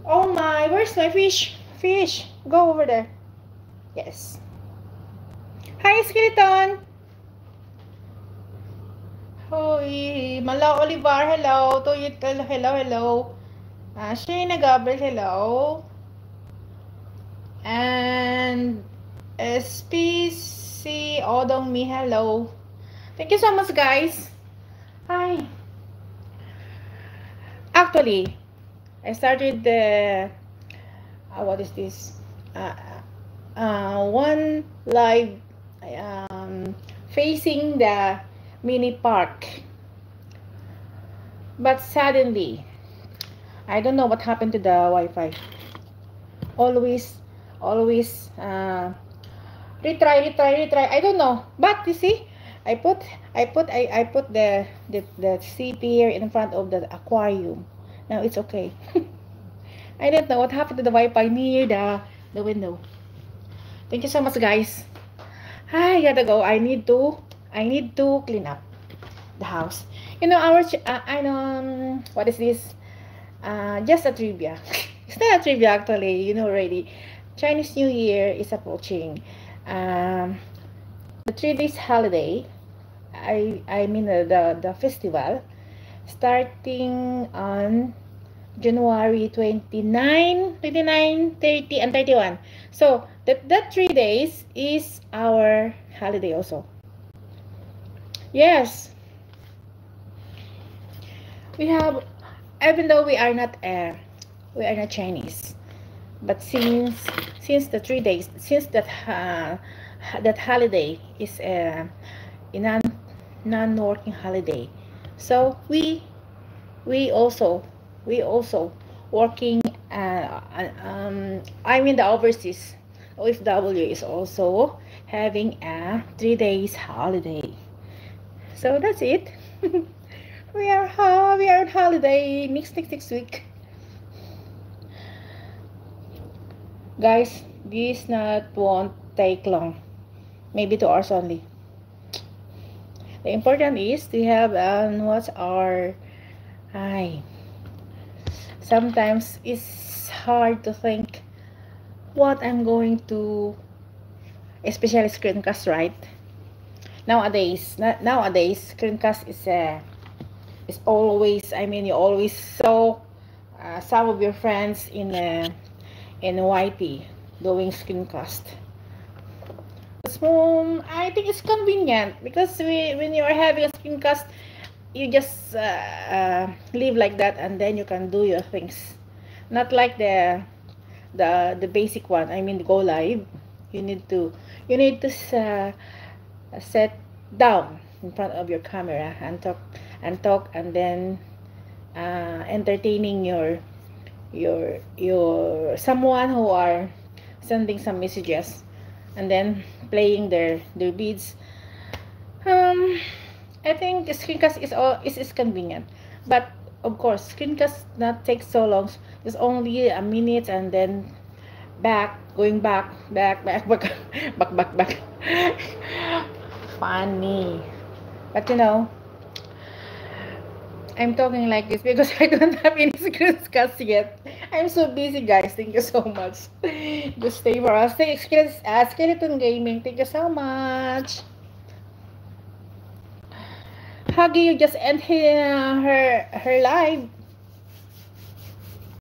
Oh my, where's my fish? Fish, go over there. Yes. Hi, skeleton. Hoy, Mala Olivar, hello. Tuyit, hello, hello. Shayna Gabriel, hello. And SPC Odong Mi, hello. Thank you so much, guys. Hi. Actually, I started the what is this? One live facing the mini park, but suddenly I don't know what happened to the Wi-Fi. Always, always retry. I don't know, but you see, I put the CP here in front of the aquarium. Now it's okay. I don't know what happened to the Wi-Fi near the window. Thank you so much, guys. I gotta go. I need to clean up the house. You know, I know, what is this? Just a trivia. It's not a trivia, actually. You know already. Chinese New Year is approaching. The 3 days holiday. I mean the festival starting on January 29, 30, and 31. So that 3 days is our holiday also. Yes, we have, even though we are not Chinese, but since the 3 days, since that holiday is a non-working holiday, so we also working. I mean, the overseas OFW is also having a 3 days holiday. So that's it. we are on holiday next week. Guys, this not won't take long. Maybe 2 hours only. The important is to have what's our sometimes it's hard to think what I'm going to, especially screencast, right? Nowadays screencast is always, I mean, you always saw some of your friends in YT doing screencast. I think it's convenient because when you are having a screencast, you just live like that, and then you can do your things. Not like the basic one. I mean, go live. You need to set down in front of your camera and talk, and then entertaining your someone who are sending some messages, and then playing their beads. I think screencast is convenient, but of course screencast not take so long. It's only a minute, and then going back back. Funny, but you know, I'm talking like this because I don't have any screencast yet. I'm so busy, guys. Thank you so much. Just stay for us. Stay Skeleton Gaming. Thank you so much. Huggy, you just end her live.